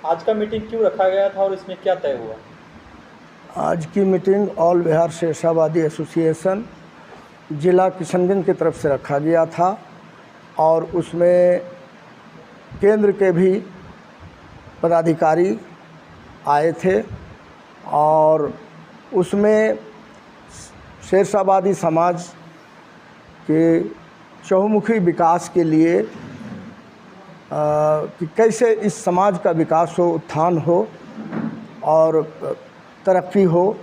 आज का मीटिंग क्यों रखा गया था और इसमें क्या तय हुआ? आज की meeting all Bihar Shershahbadi association ज़िला किशनगंज की तरफ से रखा गया था और उसमें केंद्र के भी पदाधिकारी आए थे और उसमें शेरशाहबादी समाज के चहुमुखी विकास के लिए कि कैसे इस समाज का विकास हो, उत्थान हो और तरक्की हो,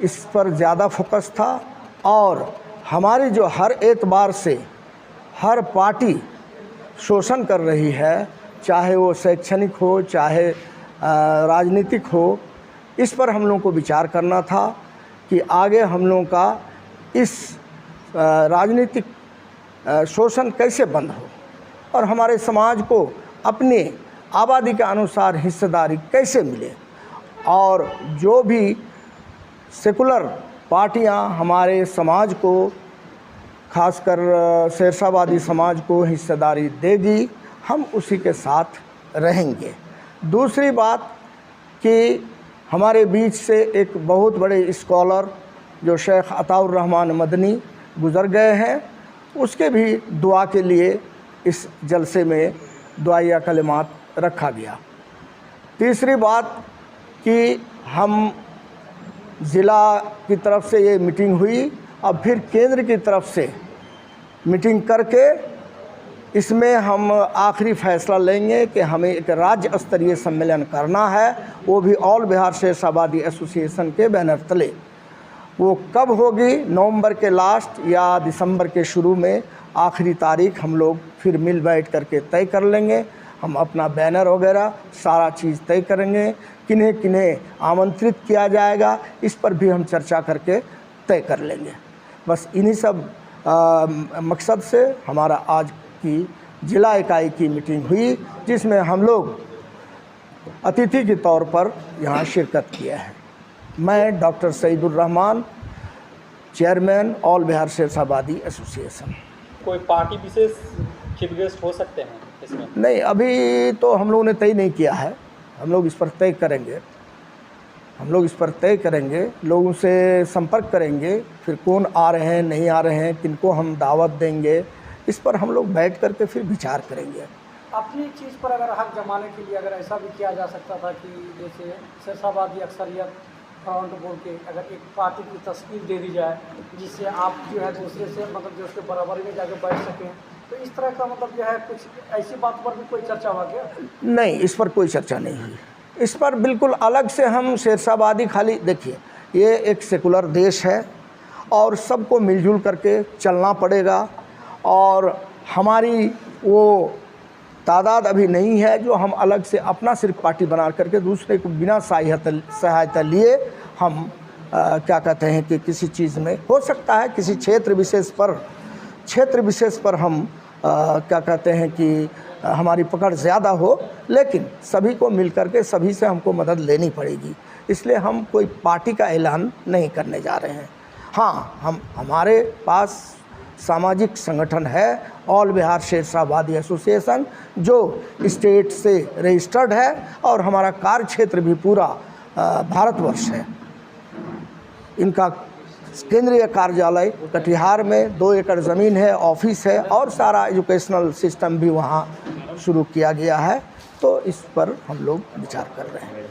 इस पर ज़्यादा फोकस था। और हमारी जो हर एतबार से हर पार्टी शोषण कर रही है, चाहे वो शैक्षणिक हो चाहे राजनीतिक हो, इस पर हम लोगों को विचार करना था कि आगे हम लोगों का इस राजनीतिक शोषण कैसे बंद हो और हमारे समाज को अपने आबादी के अनुसार हिस्सेदारी कैसे मिले। और जो भी सेकुलर पार्टियां हमारे समाज को, खासकर शेरशाहबादी समाज को हिस्सेदारी देगी, हम उसी के साथ रहेंगे। दूसरी बात कि हमारे बीच से एक बहुत बड़े स्कॉलर जो शेख अताउर रहमान मदनी गुज़र गए हैं, उसके भी दुआ के लिए इस जलसे में दुआया कलिमात रखा गया। तीसरी बात कि हम ज़िला की तरफ से ये मीटिंग हुई, अब फिर केंद्र की तरफ से मीटिंग करके इसमें हम आखिरी फ़ैसला लेंगे कि हमें एक राज्य स्तरीय सम्मेलन करना है, वो भी ऑल बिहार शेरशाहबादी एसोसिएशन के बैनर तले। वो कब होगी? नवंबर के लास्ट या दिसंबर के शुरू में आखिरी तारीख हम लोग फिर मिल बैठ करके तय कर लेंगे। हम अपना बैनर वगैरह सारा चीज़ तय करेंगे, किन्हें किन्हें आमंत्रित किया जाएगा, इस पर भी हम चर्चा करके तय कर लेंगे। बस इन्हीं सब मकसद से हमारा आज की ज़िला इकाई की मीटिंग हुई, जिसमें हम लोग अतिथि के तौर पर यहाँ शिरकत किया है। मैं doctor Saidur Rahman, chairman all Bihar Shershahbadi association. कोई पार्टी विशेष चीफ गेस्ट हो सकते हैं इसमें? नहीं, अभी तो हम लोगों ने तय नहीं किया है। हम लोग इस पर तय करेंगे, लोगों से संपर्क करेंगे, फिर कौन आ रहे हैं नहीं आ रहे हैं, किनको हम दावत देंगे, इस पर हम लोग बैठ करके फिर विचार करेंगे। अपनी चीज़ पर अगर हक जमाने के लिए अगर ऐसा भी किया जा सकता था कि जैसे शेरशाहबादी अक्सरियत फ्रंट बोल के अगर एक पार्टी की तस्वीर दे दी जाए, जिससे आप जो है दूसरे से मतलब जो उसके बराबरी में जाकर बैठ सकें, तो इस तरह का मतलब जो है कुछ ऐसी बात पर भी कोई चर्चा हुआ क्या? नहीं, इस पर कोई चर्चा नहीं हुई। इस पर बिल्कुल अलग से हम शेरशाहबादी, खाली देखिए, ये एक सेकुलर देश है और सबको मिलजुल करके चलना पड़ेगा और हमारी वो तादाद अभी नहीं है जो हम अलग से अपना सिर्फ पार्टी बना करके दूसरे को बिना सहायता लिए हम क्या कहते हैं कि किसी चीज़ में हो सकता है किसी क्षेत्र विशेष पर हम क्या कहते हैं कि हमारी पकड़ ज़्यादा हो, लेकिन सभी को मिल करके सभी से हमको मदद लेनी पड़ेगी। इसलिए हम कोई पार्टी का ऐलान नहीं करने जा रहे हैं। हाँ, हमारे पास सामाजिक संगठन है ऑल बिहार शेरशाहबादी एसोसिएशन, जो स्टेट से रजिस्टर्ड है और हमारा कार्य क्षेत्र भी पूरा भारतवर्ष है। इनका केंद्रीय कार्यालय कटिहार में 2 एकड़ ज़मीन है, ऑफिस है और सारा एजुकेशनल सिस्टम भी वहाँ शुरू किया गया है। तो इस पर हम लोग विचार कर रहे हैं।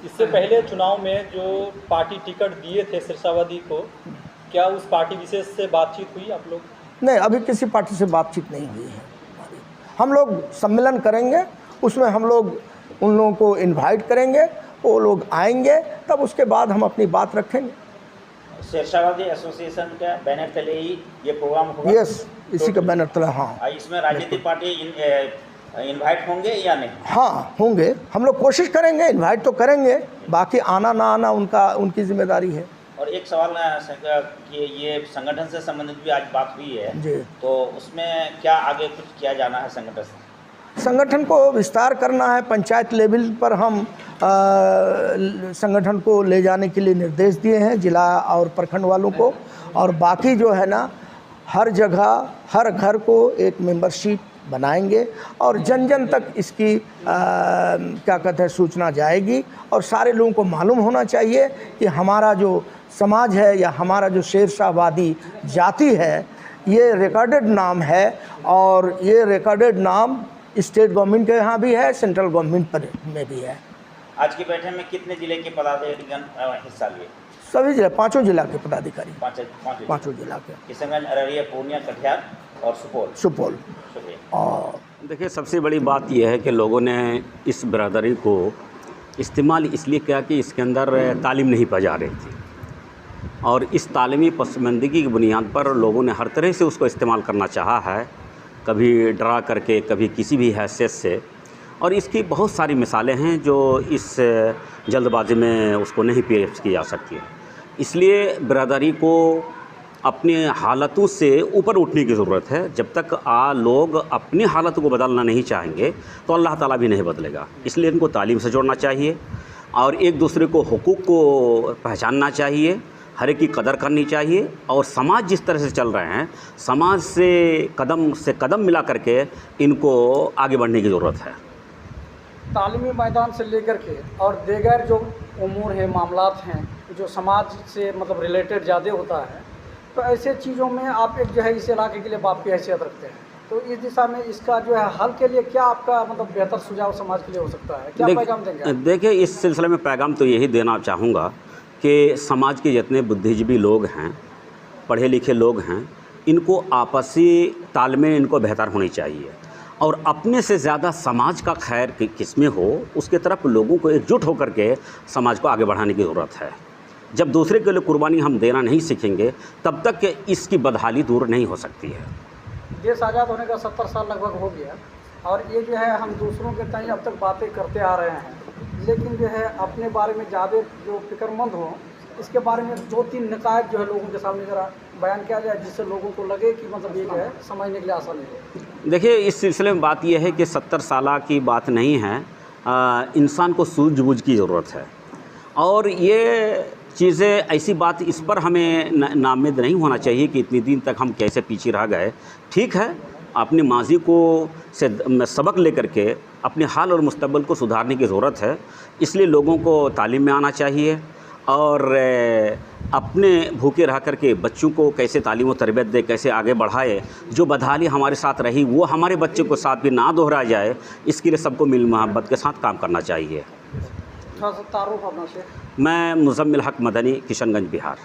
इससे पहले चुनाव में जो पार्टी टिकट दिए थे शेरशाहबादी को, क्या उस पार्टी विशेष से बातचीत हुई आप लोग? नहीं, अभी किसी पार्टी से बातचीत नहीं हुई है। हम लोग सम्मेलन करेंगे, उसमें हम लोग उन लोगों को इनवाइट करेंगे, वो लोग आएंगे, तब उसके बाद हम अपनी बात रखेंगे। शेरशाहबादी एसोसिएशन का बैनर तले ही ये प्रोग्राम होगा? यस, इसी का बैनर तले। हाँ, इसमें राजनीतिक पार्टी इनवाइट होंगे या नहीं? हाँ, होंगे। हम लोग कोशिश करेंगे, इनवाइट तो करेंगे, बाकी आना ना आना उनकी जिम्मेदारी है। और एक सवाल कि ये संगठन से संबंधित भी आज बात हुई है जी, तो उसमें क्या आगे कुछ किया जाना है संगठन से? संगठन को विस्तार करना है। पंचायत लेवल पर हम संगठन को ले जाने के लिए निर्देश दिए हैं जिला और प्रखंड वालों को, और बाकी जो है ना हर जगह हर घर को एक मेंबरशिप बनाएंगे और जन जन तक इसकी क्या कहते हैं सूचना जाएगी, और सारे लोगों को मालूम होना चाहिए कि हमारा जो समाज है या हमारा जो शेरशाहवादी जाति है ये रिकॉर्डेड नाम है, और ये रिकॉर्डेड नाम स्टेट गवर्नमेंट के यहाँ भी है, सेंट्रल गवर्नमेंट पर में भी है। आज की बैठक में कितने जिले के पदाधिकारी हिस्सा लिए? सभी जिला, 5 जिला के पदाधिकारी, पाँचों जिला के, किशनगंज, अररिया, पूर्णिया, कटिहार और सुपौल। और देखिए, सबसे बड़ी बात यह है कि लोगों ने इस बिरादरी को इस्तेमाल इसलिए किया कि इसके अंदर तालीम नहीं पाई जा रही थी, और इस तालीमी पसमानदगी की बुनियाद पर लोगों ने हर तरह से उसको इस्तेमाल करना चाहा है, कभी डरा करके, कभी किसी भी हैसियत से। और इसकी बहुत सारी मिसालें हैं जो इस जल्दबाजी में उसको नहीं पेश की जा सकती है। इसलिए बिरादरी को अपनी हालतों से ऊपर उठने की ज़रूरत है। जब तक लोग अपनी हालत को बदलना नहीं चाहेंगे तो अल्लाह ताला भी नहीं बदलेगा। इसलिए इनको तालीम से जोड़ना चाहिए और एक दूसरे को हुकूक को पहचानना चाहिए, हर एक की कदर करनी चाहिए, और समाज जिस तरह से चल रहे हैं समाज से कदम मिला करके इनको आगे बढ़ने की ज़रूरत है। तालीमी मैदान से लेकर के और दीगर जो उमूर है, मामलात हैं जो समाज से मतलब रिलेटेड ज़्यादा होता है, तो ऐसे चीज़ों में आप एक जो है इस इलाके के लिए बाप की हैसियत रखते हैं, तो इस दिशा में इसका जो है हल के लिए क्या आपका मतलब बेहतर सुझाव समाज के लिए हो सकता है? क्या पैगाम देंगे? देखिए, इस सिलसिले में पैगाम तो यही देना चाहूँगा कि समाज के जितने बुद्धिजीवी लोग हैं, पढ़े लिखे लोग हैं, इनको आपसी तालमेल इनको बेहतर होनी चाहिए, और अपने से ज़्यादा समाज का खैर किसमें हो उसके तरफ लोगों को एकजुट होकर के समाज को आगे बढ़ाने की ज़रूरत है। जब दूसरे के लिए कुर्बानी हम देना नहीं सीखेंगे तब तक इसकी बदहाली दूर नहीं हो सकती है। देश आज़ाद होने का 70 साल लगभग हो गया, और ये जो है हम दूसरों के तय अब तक बातें करते आ रहे हैं, लेकिन जो है अपने बारे में ज़्यादा जो फिक्रमंद हो, इसके बारे में 2-3 निकाय जो है लोगों के सामने ज़रा बयान किया जाए जिससे लोगों को लगे कि मतलब ये जो है समझने के लिए आसानी हो। देखिए, इस सिलसिले में बात यह है कि 70 साल की बात नहीं है, इंसान को सूझबूझ की ज़रूरत है, और ये चीज़ें ऐसी बात इस पर हमें नाउम्मीद नहीं होना चाहिए कि इतने दिन तक हम कैसे पीछे रह गए। ठीक है, अपने माजी को से सबक लेकर के अपने हाल और मुस्तकबिल को सुधारने की ज़रूरत है। इसलिए लोगों को तालीम में आना चाहिए और अपने भूखे रह करके बच्चों को कैसे तालीम और तरबियत दे, कैसे आगे बढ़ाए। जो बदहाली हमारे साथ रही वो हमारे बच्चे को साथ भी ना दोहराया जाए, इसके लिए सबको मिल मोहब्बत के साथ काम करना चाहिए। थोड़ा सा तारुफ अपना से। मैं मुज़म्मिल हक मदनी, किशनगंज, बिहार।